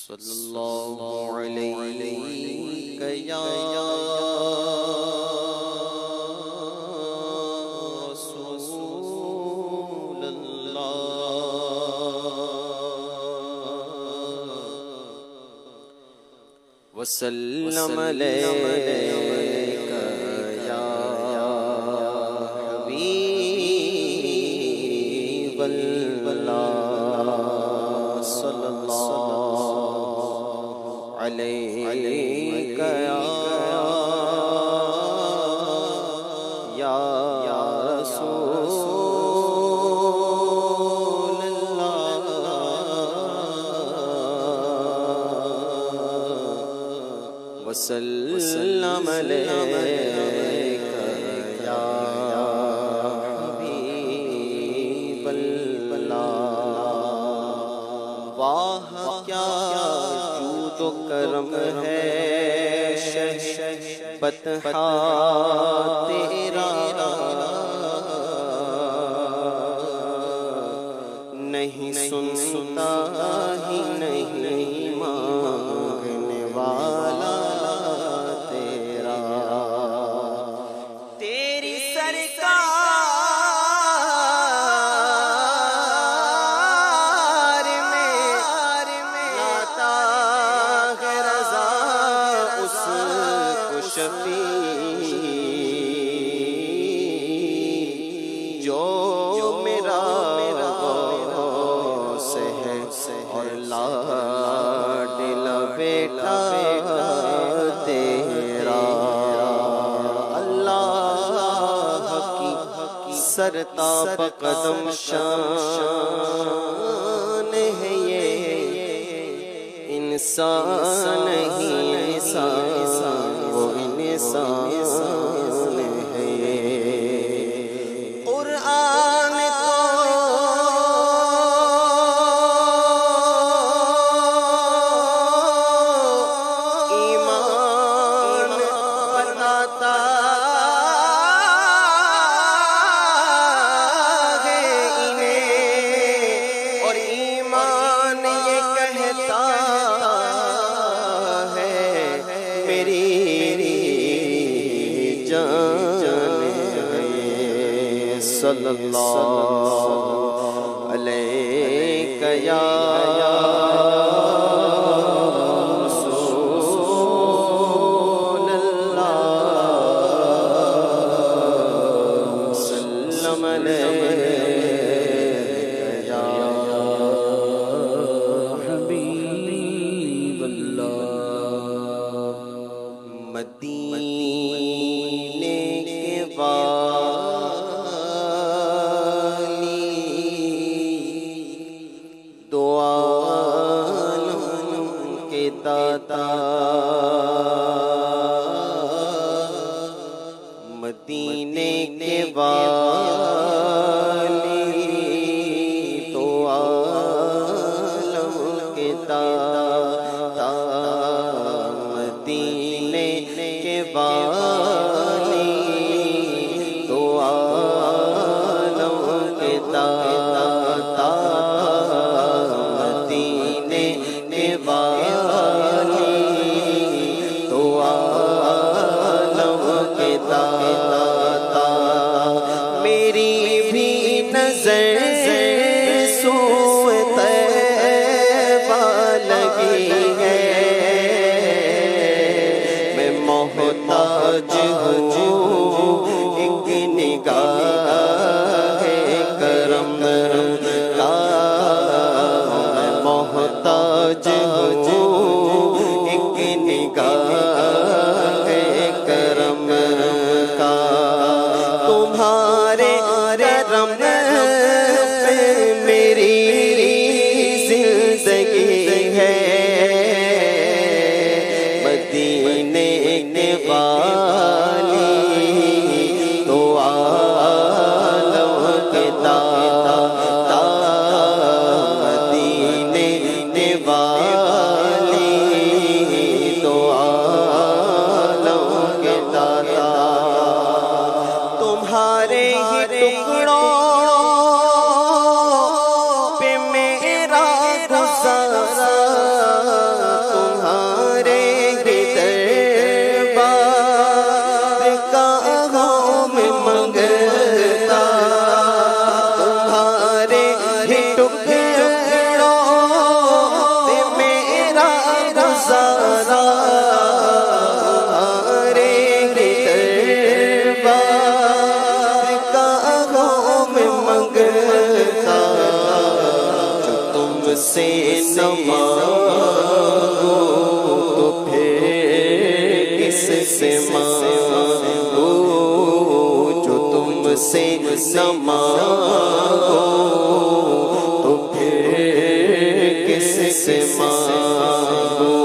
صلی اللہ علیہ یا رسول اللہ وسلم علیک یا حبیب اللہ صلی اللہ علیک یا رسول اللہ وسلم علیک یا حبیب اللہ واہ کیا جود و کرم ہے بطحا تیرا نہیں سنتا ہی نہیں مانگنے والا تیرا تیری سرکار میں لاتا ہے رضا اس کو شفیع جو میرا غوث ہے اور لاڈلا بیٹا تیرا اللہ کی سرتاب قدم شان ہے یہ انسان نہیں انسان وہ انسان ہے یہ قرآن ایمان بتاتا ہے انہیں اور ایمان یہ کہتا ہے میری جان ہے صلی اللہ علیہ یا رسول اللہ وسلم علیہ یا حبیب اللہ مدینے کے والی دو عالم کے داتا مدینے کے والی دو عالم کے داتا مدینے کے والی دو عالم کے داتا مدینے کے والی دو عالم کے داتا میری بھی نظر سوئے طیبہ لگی ہے میں محتاج ہوں ایک نگاہ کرم کا میں محتاج ہوں ایک نگاہ کرم کا تمہارے کرم پہ میری زندگی ہے مدینے کے والی دو عالم کے داتا مدینے کے والی دو عالم کے داتا تمہارے ہی ٹکڑوں پہ میرا گزارا سے نہ مانگو تو پھر کس سے مانگو؟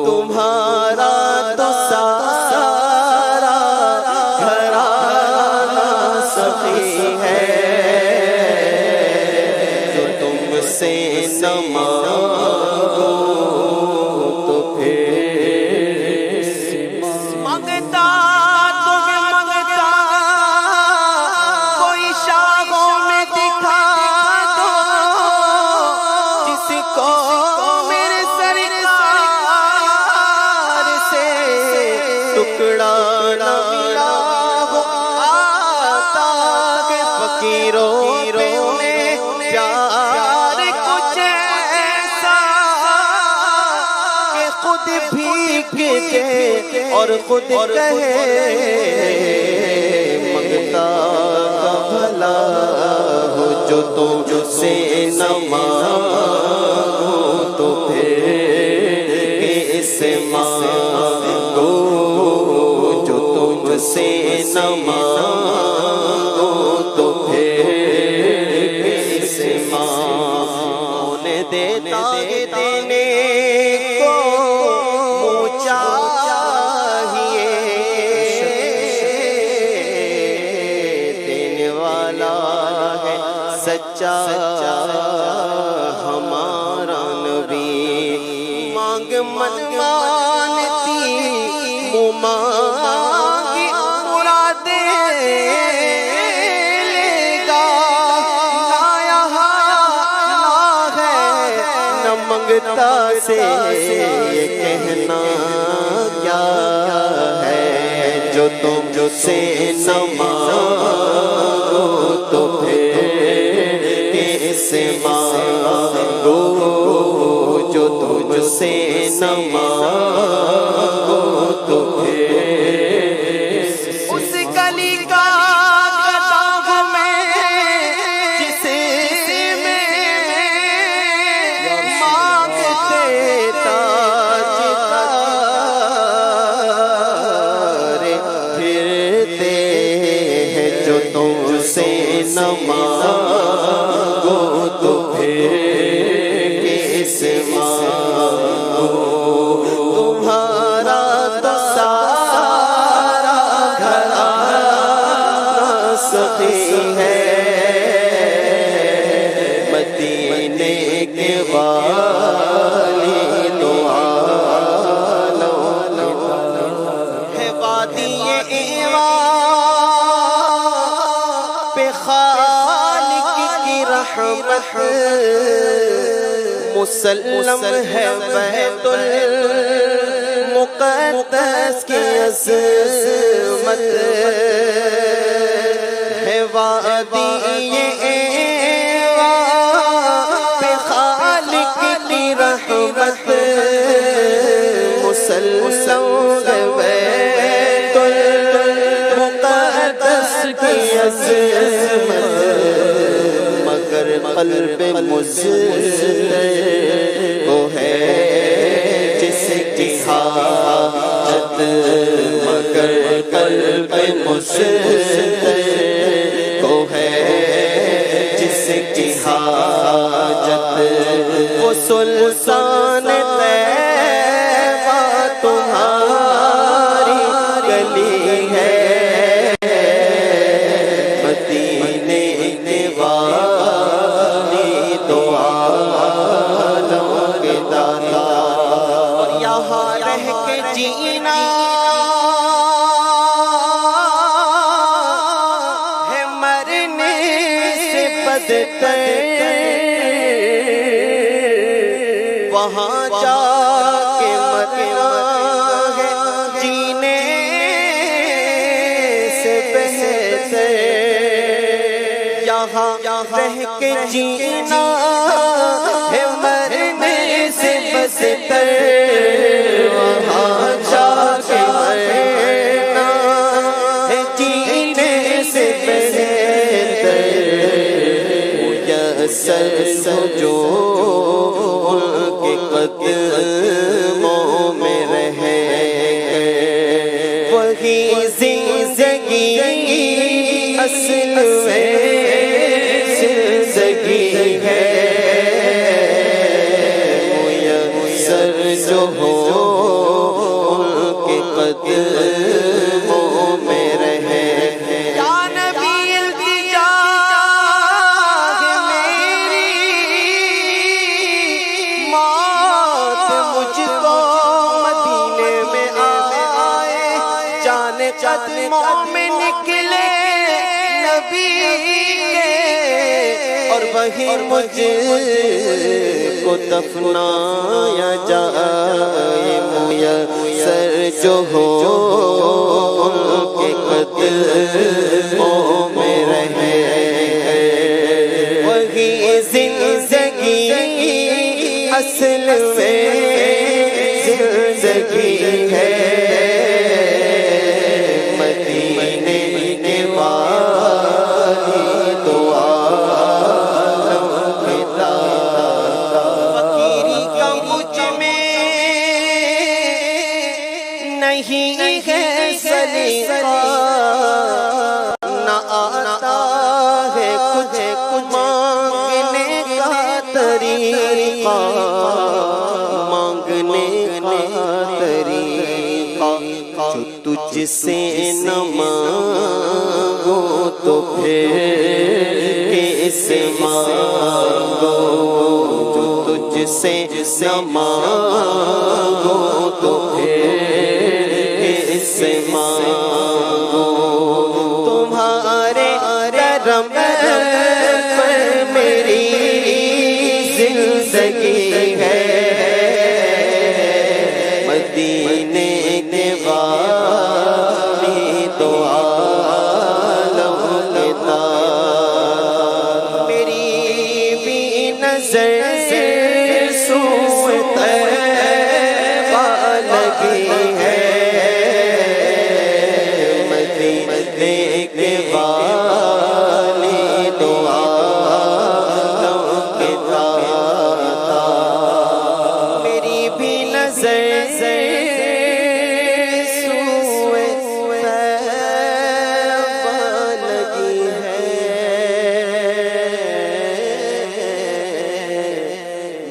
تمہارا تو سارا گھرانہ سخی ہے، جو تم سے نہ مانگو تو پھر مانگتا تمہیں مانگتا کوئی شاہوں میں دکھا دو، جس کو میرے سرکار سے ٹکڑا نہ ملا ہو آتا کہ فقیروں پہ انہیں پیار کچھ ایسا کہ خود بھیگ دے اور خود کہے منگتا بھلا ہو، جو تم سے نہ مانگو تو پھر کس سے مانگو؟ جو تم سے نہ مانگو تو پھر کس سے مانگو؟ دیتا ہے دینے کو منہ چاہیے، دینے والا ہے سچا ہمارا نبی، مانگ منوانتی منہ مانگی مرادیں لے گا، نہ یہاں نہ ہے نہ منگتا سے یہ کہنا کیا ہے؟ جو تم سے نہ مانگو تو پھر کس سے مانگو؟ جو تم سے نہ مانگو تو پھر اس گلی کا قدم میں جس میں مانگتے تاجدار پھرتے ہیں، جو تم سے نہ مانگو تو پھر کس سے مانگو؟ تمہارا تو سارا گھرانہ سخی ہے، مدینے کے والی تو عالم ہے، وادی ایوا پہ خالق کی رحمت مسلم ہے، بیت المقدس کی عظمت ہے، وادی ایوا پہ خالق کی رحمت مسلم ہے، بیت المقدس کی عظمت، مگر قلب مزدر وہ ہے جس کی حاجت، مگر قلب مزدر کو ہے جس کی حاجت، وہ سلطان طیبہ تمہاری گلی ہے، مدینے والی تو عالم کے داتا، اور یہاں رہ کے جینا ہے مرنے سے بدتر، وہاں جا کے مرنا ہے جینے سے بہتر، یہاں رہ کے جینا ہے مرنے سے بدتر، وہاں جا کے مرنا ہے جینے سے بہتر، میسر جو ان کے قدموں میں رہ گئے، وہی زندگی میسر جو ہو ان کے قدموں میں رہے یا نبی التجا ہے میری موت مجھ کو مدینے میں آئے جان قدموں میں نکلے نبی کے اور وہی مجھ کو دفنایا جائے میسر جو ہو ان کے قدموں میں رہے وہی زندگی اصل میں زندگی ہے مدینے کے والی تو عالم کے داتا فقیری کا مجھ میں نہیں ہے سلیقہ نہ آتا ہے کچھ مانگنے کا طریقہ مانگنے کا طریقہ جو تجھ سے نہ مانگو تو پھر کس سے مانگو جو تجھ سے نہ مانگو تو پھر کس سے مانگو تمہارے کرم پر میری زندگی ہے مدینے کے والی تو عالم کے داتا میری بھی نظر سوئے طیبہ لگی ہے مدینے کے والی تو عالم کے داتا میری بھی نظر سوئے طیبہ لگی ہے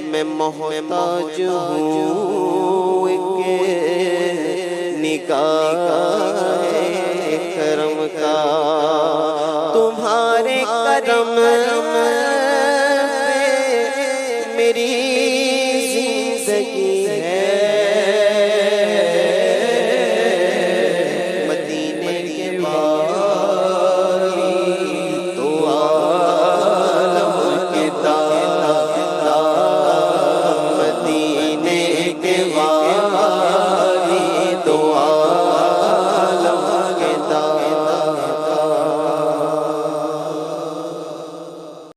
میں محتاج ہوں کہ نگاہ کرم کا تمہارے کرم پہ میری